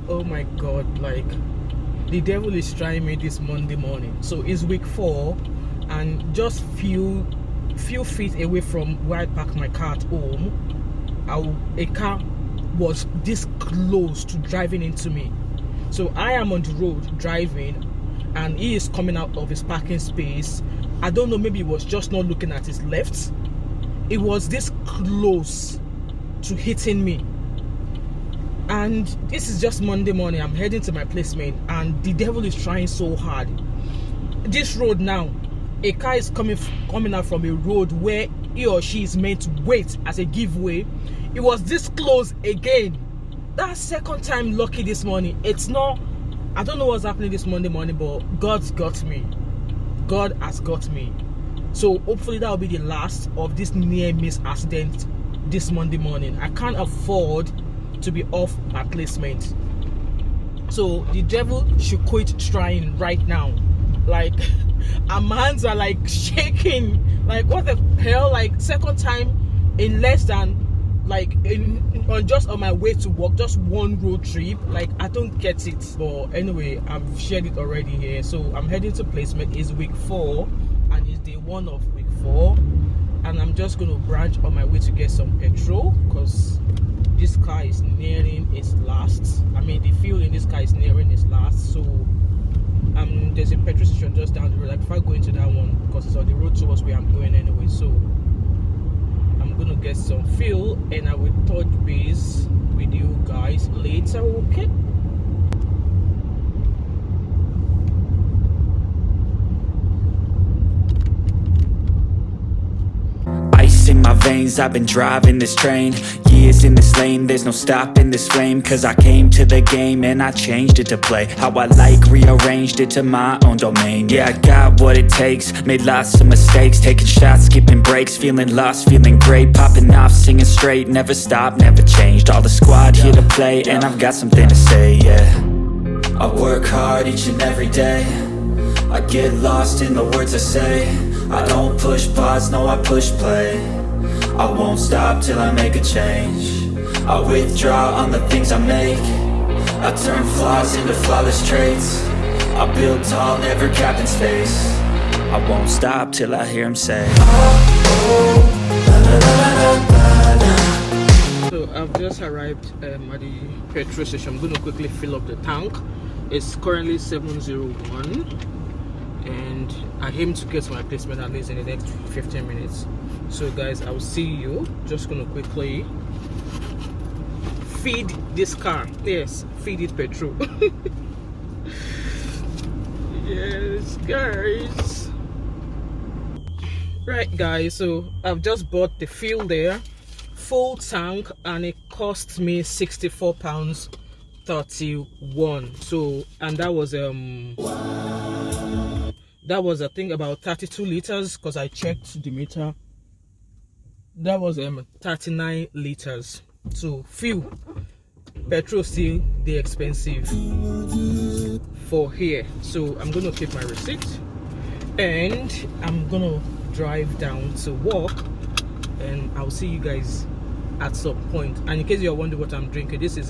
Oh my god, like the devil is trying me this Monday morning. So it's week 4 and just few feet away from where I parked my car at home, a car was this close to driving into me. So I am on the road driving and he is coming out of his parking space. I don't know, maybe he was just not looking at his left. It was this close to hitting me. And this is just Monday morning. I'm heading to my placement and the devil is trying so hard. This road now, a car is coming out from a road where he or she is meant to wait as a giveaway. It was this close again. That second time lucky this morning. It's not, I don't know what's happening this Monday morning, but God's got me. God has got me. So hopefully that will be the last of this near miss accident this Monday morning. I can't afford to be off my placement. So the devil should quit trying right now. Like my hands are like shaking. Like what the hell? Like second time in less than just on my way to work, just one road trip. Like I don't get it. But anyway, I've shared it already here. So I'm heading to placement. It's week 4 and it's day 1 of week 4, and I'm just going to branch on my way to get some petrol because this car is nearing its last. I mean, the fuel in this car is nearing its last. So there's a petrol station just down the road. Like if I go into that one, because it's on the road towards where I'm going anyway. So I'm gonna get some fuel and I will touch base with you guys later. Okay. Ice in my veins, I've been driving this train. Years in this lane, there's no stopping this flame. Cause I came to the game and I changed it to play how I like, rearranged it to my own domain. Yeah, I got what it takes, made lots of mistakes, taking shots, skipping breaks, feeling lost, feeling great, popping off, singing straight, never stopped, never changed. All the squad here to play and I've got something to say, yeah. I work hard each and every day, I get lost in the words I say. I don't push pause, no I push play. I won't stop till I make a change. I withdraw on the things I make. I turn flaws into flawless traits. I build tall, never capped in space. I won't stop till I hear him say, So I've just arrived at the petrol station. I'm going to quickly fill up the tank. It's currently 7:01 and I aim to get to my placement at least in the next 15 minutes. So guys, I will see you. Just gonna quickly feed this car. Yes, feed it petrol. Yes guys. Right guys, so I've just bought the fuel there, full tank, and it cost me £64.31. So, and that was I think about 32 liters because I checked the meter. That was 39 liters. So fuel, petrol still the expensive for here. So I'm gonna keep my receipt and I'm gonna drive down to work and I'll see you guys at some point. And in case you're wondering what I'm drinking, this is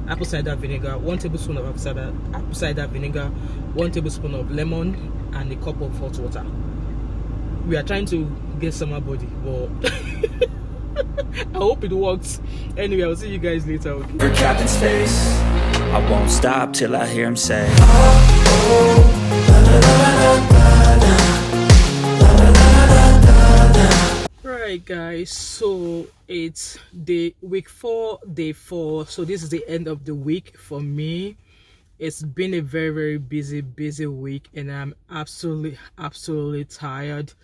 apple cider vinegar, 1 tablespoon of apple cider vinegar, 1 tablespoon of lemon, and a cup of hot water. We are trying to get summer body, but I hope it works. Anyway, I'll see you guys later. Okay? we're capped in space. I won't stop till I hear him say, Right guys, so it's week 4, day 4. So this is the end of the week for me. It's been a very busy week and I'm absolutely tired,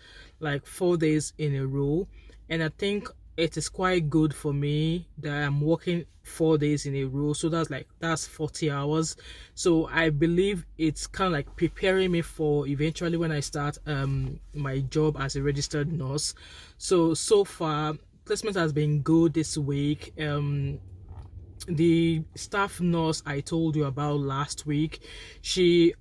like 4 days in a row. And I think it is quite good for me that I'm working 4 days in a row, so that's 40 hours. So I believe it's kind of like preparing me for eventually when I start my job as a registered nurse. So far placement has been good this week. The staff nurse I told you about last week,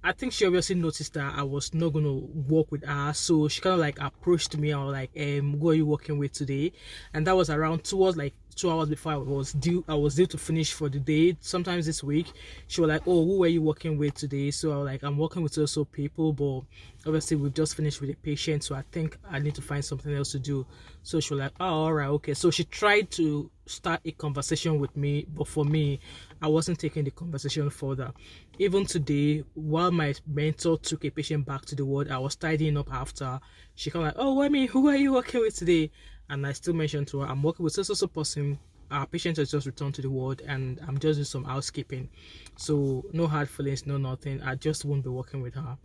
I think she obviously noticed that I was not going to work with her, so she kind of like approached me. I was like, who are you working with today? And that was around towards like 2 hours before I was due to finish for the day. Sometimes this week, she was like, "Oh, who were you working with today?" So I was like, "I'm working with also people, but obviously we've just finished with a patient, so I think I need to find something else to do." So she was like, "Oh, all right, okay." So she tried to start a conversation with me, but for me, I wasn't taking the conversation further. Even today, while my mentor took a patient back to the ward, I was tidying up after. She kind of like, "Oh, Wemi, who are you working with today?" And I still mentioned to her, "I'm working with so person. Our patient has just returned to the ward, and I'm just doing some housekeeping. So no hard feelings, no nothing. I just won't be working with her."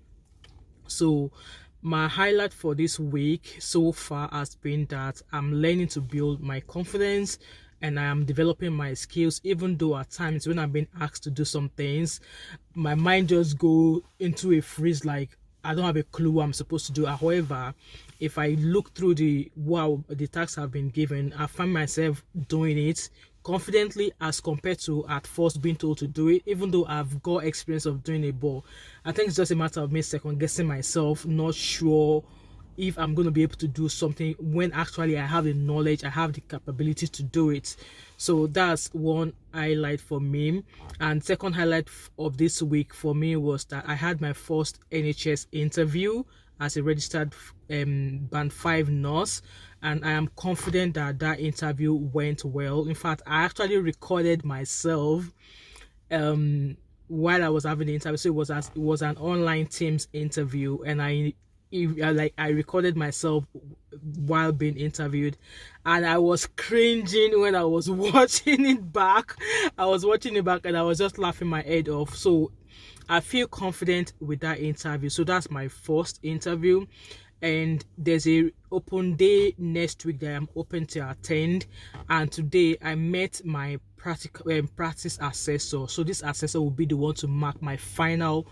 So my highlight for this week so far has been that I'm learning to build my confidence and I am developing my skills, even though at times when I'm being asked to do some things, my mind just go into a freeze, like I don't have a clue what I'm supposed to do. However, if I look through the tasks I've been given, I find myself doing it confidently as compared to at first being told to do it, even though I've got experience of doing it. But I think it's just a matter of me second guessing myself, not sure if I'm going to be able to do something when actually I have the knowledge, I have the capability to do it. So that's one highlight for me. And second highlight of this week for me was that I had my first NHS interview as a registered band 5 nurse, and I am confident that that interview went well. In fact, I actually recorded myself while I was having the interview. So it was an online Teams interview, and I recorded myself while being interviewed, and I was cringing when I was watching it back. I was watching it back and I was just laughing my head off. So I feel confident with that interview. So that's my first interview, and there's a open day next week that I'm open to attend. And today I met my practice assessor. So this assessor will be the one to mark my final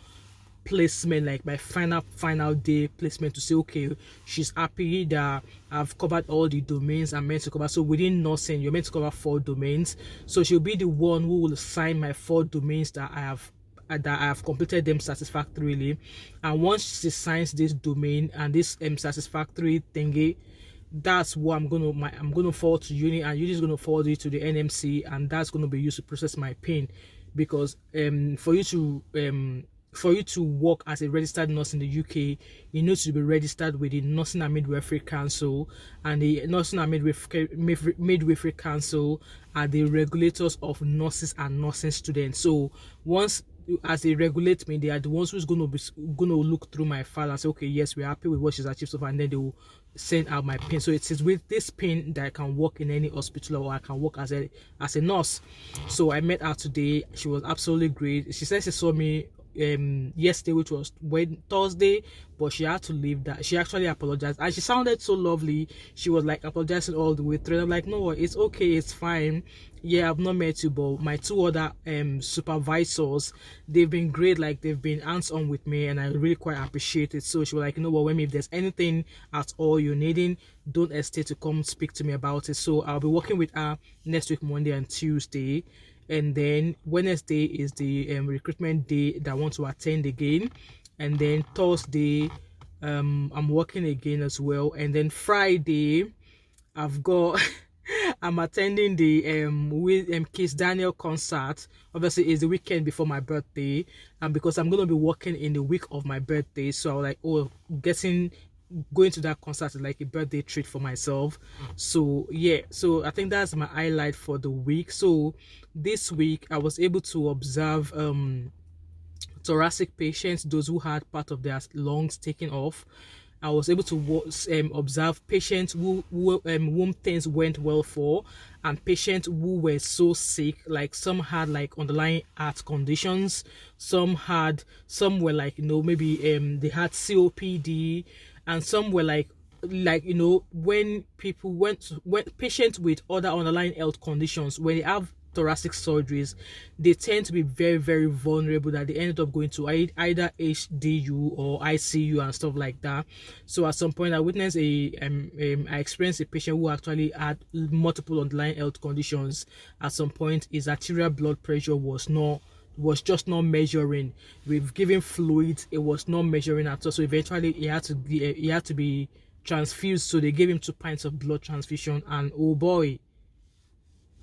placement, like my final day placement, to say, okay, she's happy that I've covered all the domains I'm meant to cover. So within nursing, you're meant to cover 4 domains. So she'll be the one who will assign my 4 domains that I have completed them satisfactorily. And once she signs this domain and this satisfactory thingy, that's what I'm gonna forward to uni, and uni is gonna forward it to the NMC, and that's gonna be used to process my PIN. Because for you to work as a registered nurse in the UK, you need to be registered with the Nursing and Midwifery Council, and the Nursing and Midwifery Council are the regulators of nurses and nursing students. So once as they regulate me, they are the ones who's going to look through my file and say, okay, yes, we're happy with what she's achieved so far, and then they will send out my PIN. So it is with this PIN that I can work in any hospital, or I can work as a nurse. So I met her today. She was absolutely great. She said she saw me yesterday, which was Thursday, but she had to leave. That she actually apologized, and she sounded so lovely. She was like apologizing all the way through. I'm like, no, it's okay, it's fine. Yeah, I've not met you, but my 2 other supervisors, they've been great. Like, they've been hands-on with me, and I really quite appreciate it. So she was like, you know what, Wemi, if there's anything at all you're needing, don't hesitate to come speak to me about it. So I'll be working with her next week, Monday and Tuesday. And then Wednesday is the recruitment day that I want to attend again. And then Thursday, I'm working again as well. And then Friday, I've got I'm attending the Kiss Daniel concert. Obviously, it's the weekend before my birthday, and because I'm gonna be working in the week of my birthday, so I was like, oh, going to that concert is like a birthday treat for myself. So yeah, so I think that's my highlight for the week. So this week I was able to observe thoracic patients, those who had part of their lungs taken off. I was able to observe patients whom things went well for, and patients who were so sick, like some had like underlying heart conditions, some were like, maybe they had COPD, and some were like when patients with other underlying health conditions, when they have thoracic surgeries, they tend to be very, very vulnerable, that they ended up going to either HDU or ICU and stuff like that. So at some point I witnessed I experienced a patient who actually had multiple underlying health conditions. At some point his arterial blood pressure was just not measuring. We've given fluids, it was not measuring at all. So eventually he had to be transfused. So they gave him 2 pints of blood transfusion, and oh boy,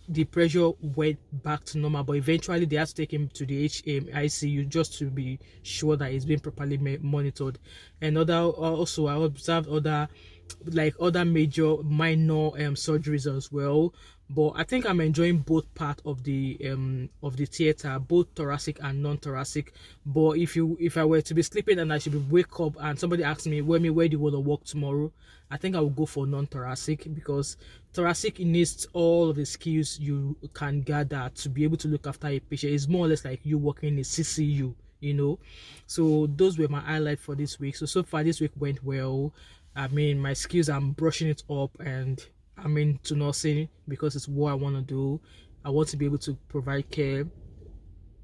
the pressure went back to normal, but eventually they had to take him to the ICU just to be sure that he's being properly monitored. And also I observed other major minor surgeries as well. But I think I'm enjoying both part of the theater, both thoracic and non-thoracic. But if I were to be sleeping and I should be wake up and somebody asks me, where do you want to work tomorrow, I think I will go for non-thoracic, because thoracic needs all of the skills you can gather to be able to look after a patient. It's more or less like you working in a CCU, you know. So those were my highlights for this week. So far this week went well. I mean, my skills, I'm brushing it up, and I'm into nursing because it's what I want to do. I want to be able to provide care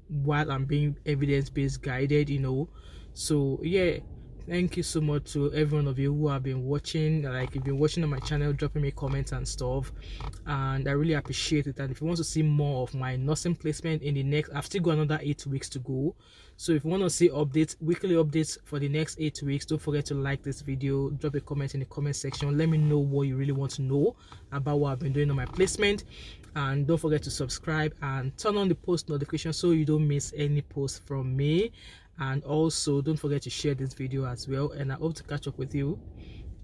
while I'm being evidence-based guided, you know. So yeah, thank you so much to every one of you who have been watching. Like, you've been watching on my channel, dropping me comments and stuff, and I really appreciate it. And if you want to see more of my nursing placement in the next, I've still got another 8 weeks to go. So if you want to see updates, weekly updates for the next 8 weeks, don't forget to like this video, drop a comment in the comment section. Let me know what you really want to know about what I've been doing on my placement. And don't forget to subscribe and turn on the post notification so you don't miss any post from me. And also don't forget to share this video as well. And I hope to catch up with you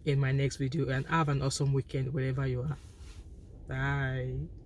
in my next video, and have an awesome weekend wherever you are. Bye.